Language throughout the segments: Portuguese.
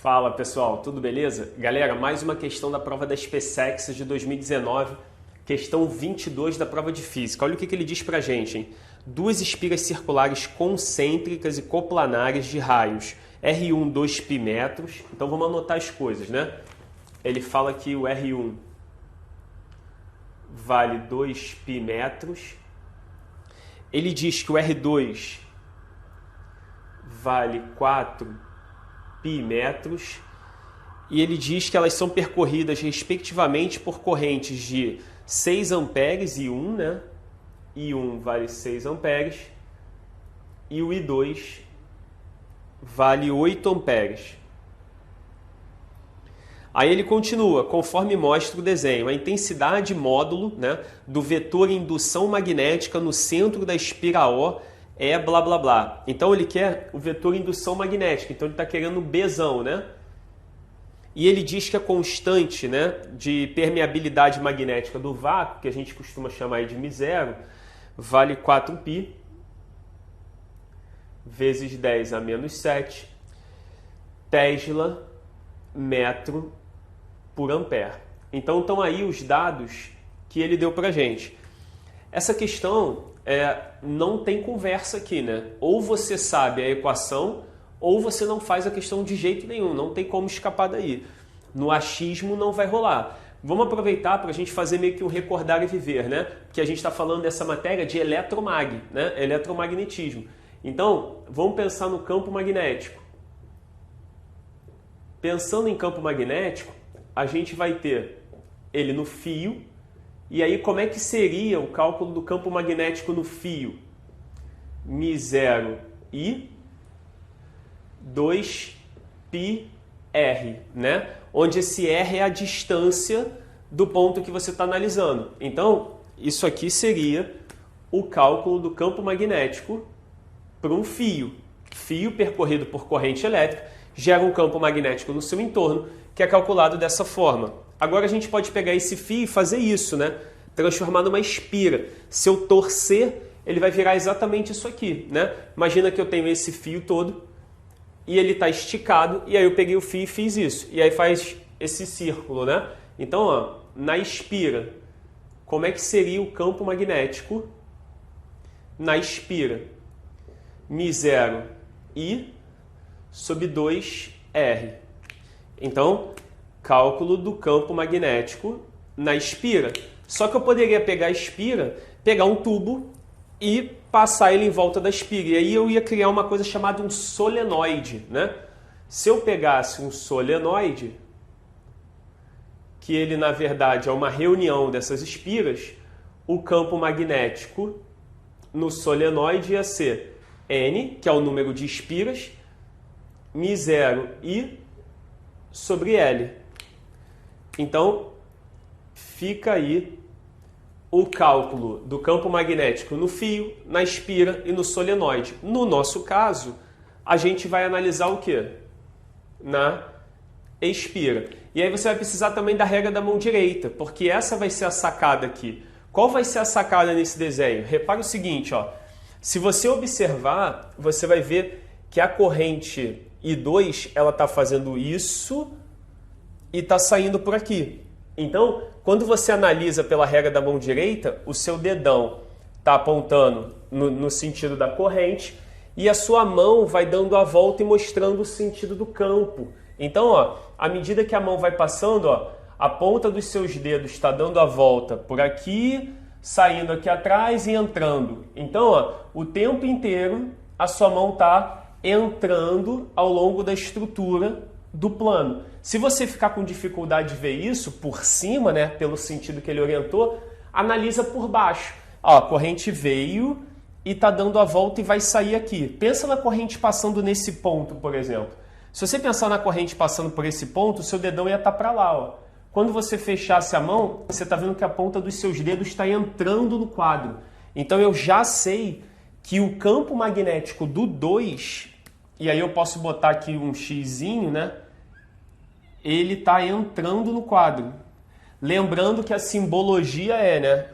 Fala pessoal, tudo beleza? Galera, mais uma questão da prova da SpaceX de 2019, questão 22 da prova de física. Olha o que ele diz pra gente, hein? Duas espiras circulares concêntricas e coplanares de raios R1 2 π metros. Então vamos anotar as coisas, né? Ele fala que o R1 vale 2 π metros. Ele diz que o R2 vale 4 π metros, e ele diz que elas são percorridas respectivamente por correntes de 6 amperes e 1, né? I1 vale 6 amperes e o I2 vale 8 amperes. Aí ele continua, conforme mostra o desenho, a intensidade módulo, né, do vetor indução magnética no centro da espira O é blá blá blá. Então ele quer o vetor indução magnética, então ele está querendo Bzão, né? E ele diz que a constante, né, de permeabilidade magnética do vácuo, que a gente costuma chamar de μ0, vale 4π vezes 10 a menos 7 Tesla metro por ampere. Então estão aí os dados que ele deu para a gente. Essa questão não tem conversa aqui, né? Ou você sabe a equação, ou você não faz a questão de jeito nenhum, não tem como escapar daí. No achismo não vai rolar. Vamos aproveitar para a gente fazer meio que um recordar e viver, né? Porque a gente está falando dessa matéria de eletromag, né? Eletromagnetismo. Então, vamos pensar no campo magnético. Pensando em campo magnético, a gente vai ter ele no fio. E aí, como é que seria o cálculo do campo magnético no fio? μ0 I 2 πr, né? Onde esse R é a distância do ponto que você está analisando. Então, isso aqui seria o cálculo do campo magnético para um fio. Fio percorrido por corrente elétrica gera um campo magnético no seu entorno, que é calculado dessa forma. Agora a gente pode pegar esse fio e fazer isso, né? Transformar numa espira. Se eu torcer, ele vai virar exatamente isso aqui, né? Imagina que eu tenho esse fio todo e ele está esticado, e aí eu peguei o fio e fiz isso. E aí faz esse círculo, né? Então, ó, na espira, como é que seria o campo magnético na espira? μ0 I sobre 2R. Então, cálculo do campo magnético na espira. Só que eu poderia pegar a espira, pegar um tubo e passar ele em volta da espira. E aí eu ia criar uma coisa chamada um solenoide, né? Se eu pegasse um solenoide, que ele na verdade é uma reunião dessas espiras, o campo magnético no solenoide ia ser N, que é o número de espiras, μ0 I sobre L. Então, fica aí o cálculo do campo magnético no fio, na espira e no solenoide. No nosso caso, a gente vai analisar o quê? Na espira. E aí você vai precisar também da regra da mão direita, porque essa vai ser a sacada aqui. Qual vai ser a sacada nesse desenho? Repara o seguinte, ó. Se você observar, você vai ver que a corrente I2, ela está fazendo isso e está saindo por aqui. Então, quando você analisa pela regra da mão direita, o seu dedão está apontando no sentido da corrente e a sua mão vai dando a volta e mostrando o sentido do campo. Então, ó, à medida que a mão vai passando, ó, a ponta dos seus dedos está dando a volta por aqui, saindo aqui atrás e entrando. Então, ó, o tempo inteiro a sua mão está entrando ao longo da estrutura do plano. Se você ficar com dificuldade de ver isso por cima, né, pelo sentido que ele orientou, analisa por baixo. Ó, a corrente veio e está dando a volta e vai sair aqui. Pensa na corrente passando nesse ponto, por exemplo. Se você pensar na corrente passando por esse ponto, o seu dedão ia estar para lá. Ó. Quando você fechasse a mão, você está vendo que a ponta dos seus dedos está entrando no quadro. Então eu já sei que o campo magnético do 2, e aí eu posso botar aqui um xizinho, né? Ele está entrando no quadro. Lembrando que a simbologia é, né?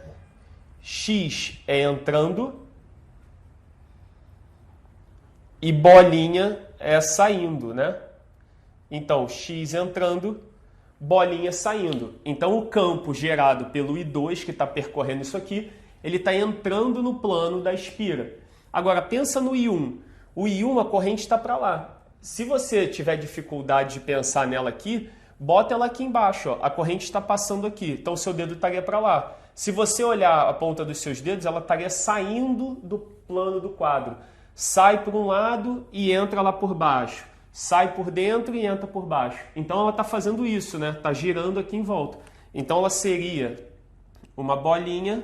X é entrando e bolinha é saindo, né? Então, x entrando, bolinha saindo. Então, o campo gerado pelo I2, que está percorrendo isso aqui, ele está entrando no plano da espira. Agora, pensa no I1. O I1, a corrente está para lá. Se você tiver dificuldade de pensar nela aqui, bota ela aqui embaixo. Ó. A corrente está passando aqui, então o seu dedo estaria para lá. Se você olhar a ponta dos seus dedos, ela estaria saindo do plano do quadro. Sai por um lado e entra lá por baixo. Sai por dentro e entra por baixo. Então ela está fazendo isso, né? Está girando aqui em volta. Então ela seria uma bolinha,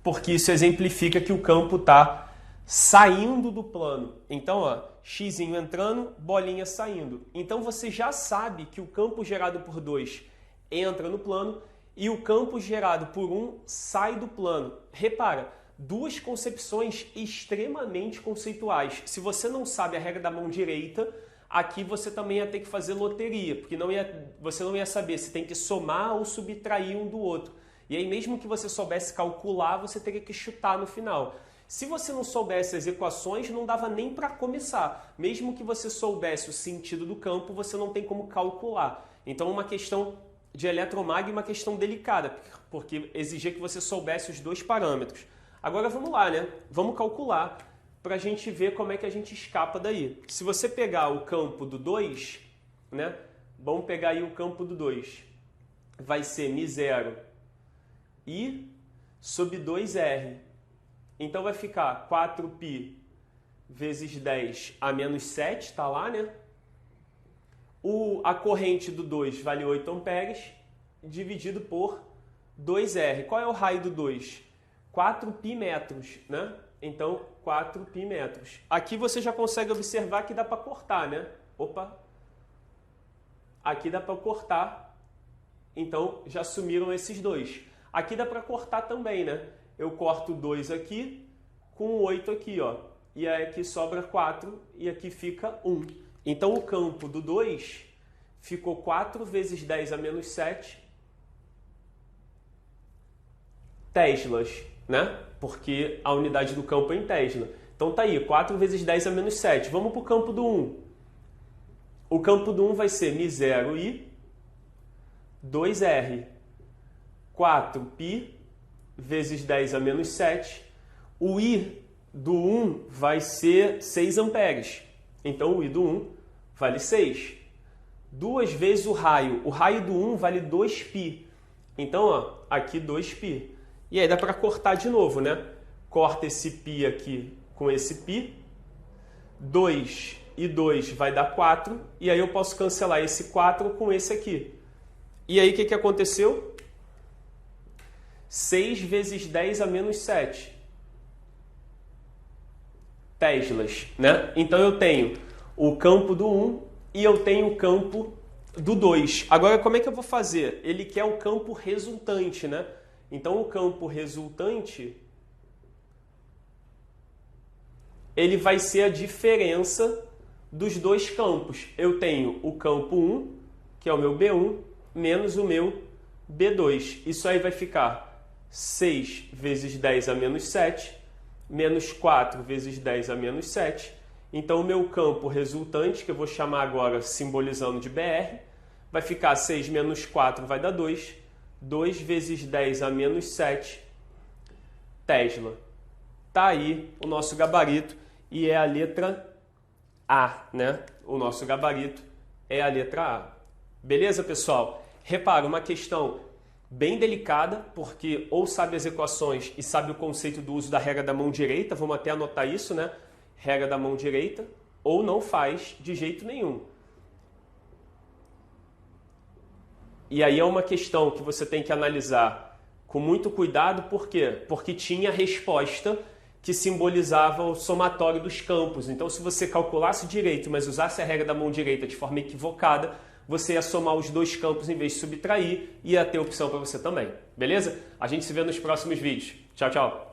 porque isso exemplifica que o campo está saindo do plano. Então, ó, x entrando, bolinha saindo. Então você já sabe que o campo gerado por 2 entra no plano e o campo gerado por 1 sai do plano. Repara, duas concepções extremamente conceituais. Se você não sabe a regra da mão direita, aqui você também ia ter que fazer loteria, porque você não ia saber se tem que somar ou subtrair um do outro. E aí, mesmo que você soubesse calcular, você teria que chutar no final. Se você não soubesse as equações, não dava nem para começar. Mesmo que você soubesse o sentido do campo, você não tem como calcular. Então, uma questão de eletromag é uma questão delicada, porque exigia que você soubesse os dois parâmetros. Agora vamos lá, né? Vamos calcular para a gente ver como é que a gente escapa daí. Se você pegar o campo do 2, né? Vamos pegar aí o campo do 2. Vai ser μ0 I sobre 2R. Então vai ficar 4π vezes 10 a menos 7, tá lá, né? A corrente do 2 vale 8 amperes, dividido por 2R. Qual é o raio do 2? 4π metros, né? Então, 4π metros. Aqui você já consegue observar que dá para cortar, né? Opa! Aqui dá para cortar. Então, já sumiram esses dois. Aqui dá para cortar também, né? Eu corto 2 aqui com 8 aqui, ó. E aí aqui sobra 4 e aqui fica 1. Então, o campo do 2 ficou 4 vezes 10 a menos 7 teslas, né? Porque a unidade do campo é em tesla. Então, tá aí, 4 vezes 10 a menos 7. Vamos para o campo do 1. O campo do 1 vai ser μ0 I, 2R, 4π vezes 10 a menos 7. O I do 1 vai ser 6 amperes. Então, o I do 1 vale 6. 2 vezes o raio. O raio do 1 vale 2π. Então, ó, aqui 2π. E aí dá para cortar de novo, né? Corta esse π aqui com esse π. 2 e 2 vai dar 4. E aí eu posso cancelar esse 4 com esse aqui. E aí o que aconteceu? 6 vezes 10 a menos 7 teslas, né? Então eu tenho o campo do 1 e eu tenho o campo do 2. Agora, como é que eu vou fazer? Ele quer o campo resultante, né? Então, o campo resultante, ele vai ser a diferença dos dois campos. Eu tenho o campo 1, que é o meu B1, menos o meu B2. Isso aí vai ficar 6 vezes 10 a menos 7, menos 4 vezes 10 a menos 7. Então, o meu campo resultante, que eu vou chamar agora simbolizando de BR, vai ficar 6 menos 4 vai dar 2. 2 vezes 10 a menos 7 tesla. Tá aí o nosso gabarito e é a letra A, né? O nosso gabarito é a letra A. Beleza, pessoal? Repara, uma questão bem delicada, porque ou sabe as equações e sabe o conceito do uso da regra da mão direita, vamos até anotar isso, né? Regra da mão direita, ou não faz de jeito nenhum. E aí é uma questão que você tem que analisar com muito cuidado, por quê? Porque tinha resposta que simbolizava o somatório dos campos. Então, se você calculasse direito, mas usasse a regra da mão direita de forma equivocada, você ia somar os dois campos em vez de subtrair e ia ter opção para você também. Beleza? A gente se vê nos próximos vídeos. Tchau, tchau!